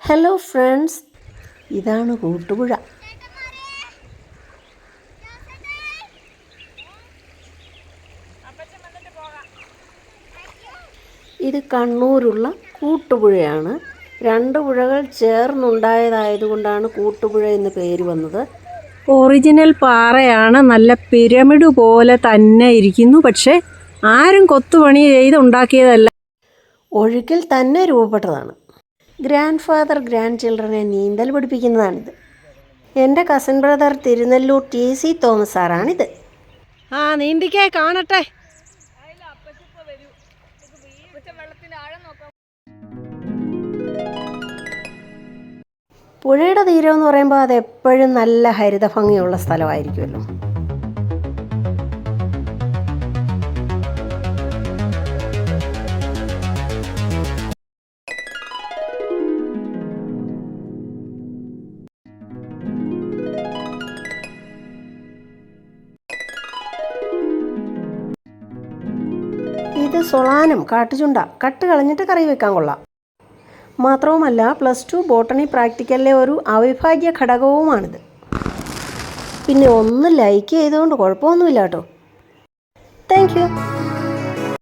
Hello friends, ഇതാണ് കൂട്ടുപുഴ. ഇത് കണ്ണൂരുള്ള കൂട്ടുപുഴയാണ്. രണ്ട് പുഴകൾ ചേർന്നുണ്ടായതായതുകൊണ്ടാണ് കൂട്ടുപുഴ എന്ന് പേര് വന്നത്. ഒറിജിനൽ പാറയാണ്, നല്ല പിരമിഡ് പോലെ തന്നെ ഇരിക്കുന്നു. പക്ഷേ ആരും കൊത്തുപണി ചെയ്ത് ഉണ്ടാക്കിയതല്ല, ഒഴുക്കിൽ തന്നെ രൂപപ്പെട്ടതാണ്. ഗ്രാൻഡ് ഫാദർ ഗ്രാൻഡ് ചിൽഡ്രനെ നീന്തൽ പഠിപ്പിക്കുന്നതാണിത്. എൻ്റെ cousin brother Thirunellur TC Thomas സാറാണിത്. നീന്തിക്കായി കാണട്ടെ. പുഴയുടെ തീരം എന്ന് പറയുമ്പോൾ അത് എപ്പോഴും നല്ല ഹരിത ഭംഗിയുള്ള സ്ഥലമായിരിക്കുമല്ലോ. ഇത് സൊളാനം കാട്ടുചുണ്ട, കട്ട് കളഞ്ഞിട്ട് കറി വെക്കാൻ കൊള്ളാം. മാത്രവുമല്ല +2 ബോട്ടണി പ്രാക്ടിക്കലിലെ ഒരു അവിഭാജ്യ ഘടകവുമാണിത്. പിന്നെ ഒന്ന് ലൈക്ക് ചെയ്തുകൊണ്ട് കുഴപ്പമൊന്നുമില്ല കേട്ടോ. Thank you.